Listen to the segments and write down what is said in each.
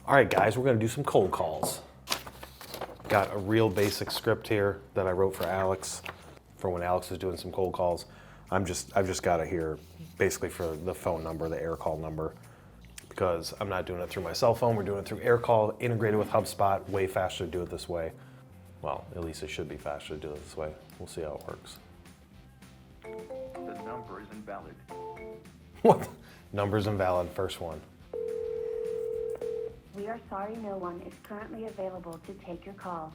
All right, guys, we're gonna do some cold calls. Got a real basic script here that I wrote for Alex for when Alex is doing some cold calls. I've just got it here basically for the phone number, the air call number, because I'm not doing it through my cell phone. We're doing it through air call, integrated with HubSpot. Way faster to do it this way. Well, at least it should be faster to do it this way. We'll see how it works. The number is invalid. What? Number's invalid, first one. We are sorry no one is currently available to take your call.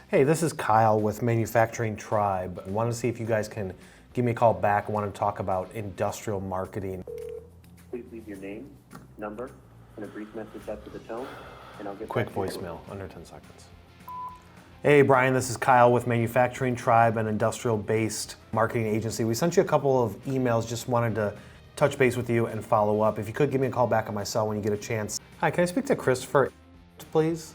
Hey, this is Kyle with Manufacturing Tribe. I wanted to see if you guys can give me a call back. I want to talk about industrial marketing. Please leave your name, number, and a brief message after the tone, and I'll get Quick back to you. voicemail, under 10 seconds. Hey, Brian, this is Kyle with Manufacturing Tribe, an industrial-based marketing agency. We sent you a couple of emails, just wanted to touch base with you and follow up. If you could give me a call back on my cell when you get a chance. Hi, can I speak to Christopher, please?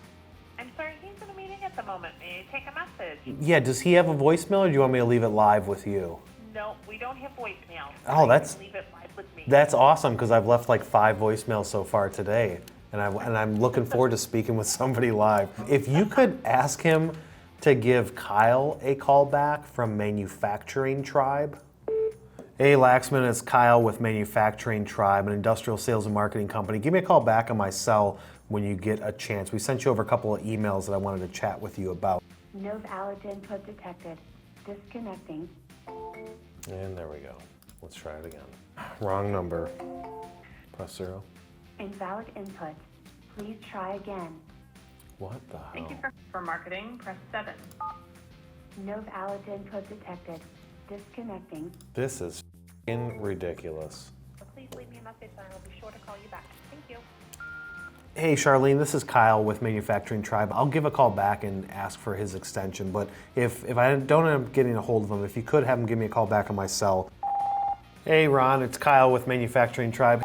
I'm sorry, he's in a meeting at the moment. May I take a message? Yeah, does he have a voicemail or do you want me to leave it live with you? No, we don't have voicemail. Oh, You can leave it live with me. That's awesome because I've left like 5 voicemails so far today, and I'm looking forward to speaking with somebody live. If you could ask him to give Kyle a call back from Manufacturing Tribe. Hey, Laxman, it's Kyle with Manufacturing Tribe, an industrial sales and marketing company. Give me a call back on my cell when you get a chance. We sent you over a couple of emails that I wanted to chat with you about. No valid input detected. Disconnecting. And there we go. Let's try it again. Wrong number. Press 0. Invalid input. Please try again. What the hell? Thank you for marketing. Press 7. No valid input detected. Disconnecting. This is f***ing ridiculous. So please leave me a message and I'll be sure to call you back. Thank you. Hey, Charlene, this is Kyle with Manufacturing Tribe. I'll give a call back and ask for his extension, but if I don't end up getting a hold of him, if you could have him give me a call back on my cell. Hey, Ron, it's Kyle with Manufacturing Tribe.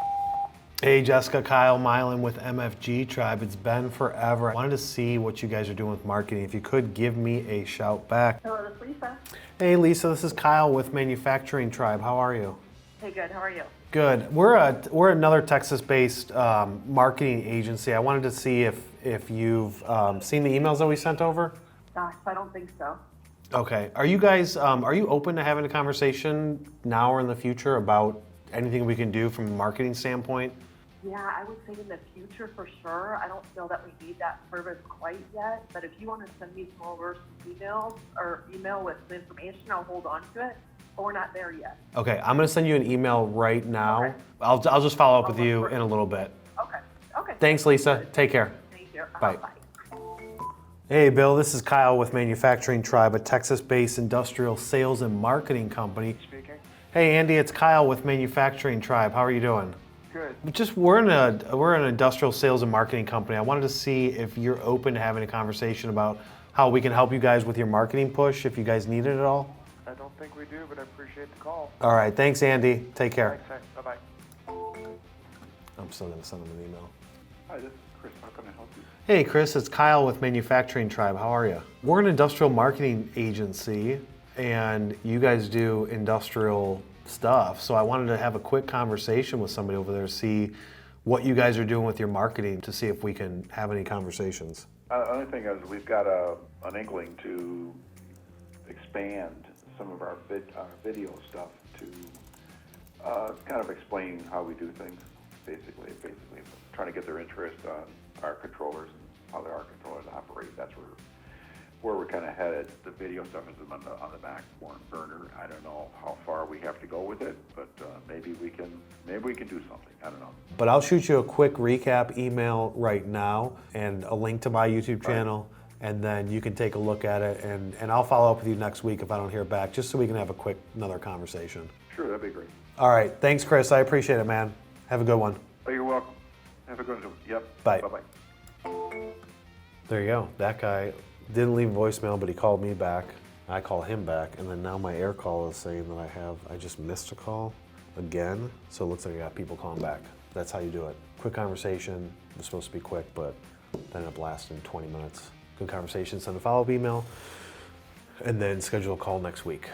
Hey, Jessica, Kyle, Milan with MFG Tribe. It's been forever. I wanted to see what you guys are doing with marketing. If you could give me a shout back. Hello, this is Lisa. Hey, Lisa, this is Kyle with Manufacturing Tribe. How are you? Hey, good. How are you? Good. We're another Texas-based marketing agency. I wanted to see if you've seen the emails that we sent over. Gosh, I don't think so. Okay. Are you guys are you open to having a conversation now or in the future about anything we can do from a marketing standpoint? Yeah, I would say in the future for sure. I don't feel that we need that service quite yet, but if you want to send me some over some emails or email with the information, I'll hold on to it. But we're not there yet. Okay, I'm gonna send you an email right now. Okay. I'll just follow up with look you for it. in a little bit. Okay. Okay. Thanks, Lisa. Take care. Thank you. Bye. Bye. Hey, Bill, this is Kyle with Manufacturing Tribe, a Texas-based industrial sales and marketing company. Speaking. Hey, Andy, it's Kyle with Manufacturing Tribe. How are you doing? Good. We're an industrial sales and marketing company. I wanted to see if you're open to having a conversation about how we can help you guys with your marketing push, if you guys need it at all. I don't think we do, but I appreciate the call. All right, thanks, Andy. Take care. Thanks. Bye-bye. I'm still gonna send him an email. Hi, this is Chris. How can I help you? Hey, Chris, it's Kyle with Manufacturing Tribe. How are you? We're an industrial marketing agency, and you guys do industrial stuff. So I wanted to have a quick conversation with somebody over there, see what you guys are doing with your marketing, to see if we can have any conversations. The only thing is we've got an inkling to expand some of our video stuff to kind of explain how we do things, basically trying to get their interest on our controllers and how our controllers operate. That's where we're kind of headed. The video stuff is on the back burner. I don't know how far we have to go with it, but maybe we can do something. I don't know. But I'll shoot you a quick recap email right now and a link to my YouTube channel, and then you can take a look at it, and I'll follow up with you next week if I don't hear back, just so we can have another conversation. Sure, that'd be great. All right, thanks, Chris. I appreciate it, man. Have a good one. Oh, you're welcome. Have a good one. Yep. Bye. Bye-bye. There you go. That guy didn't leave a voicemail, but he called me back. I call him back, and then now my air call is saying that I just missed a call again. So it looks like I got people calling back. That's how you do it. Quick conversation. It's supposed to be quick, but then it lasted 20 minutes. Good conversation. Send a follow-up email, and then schedule a call next week.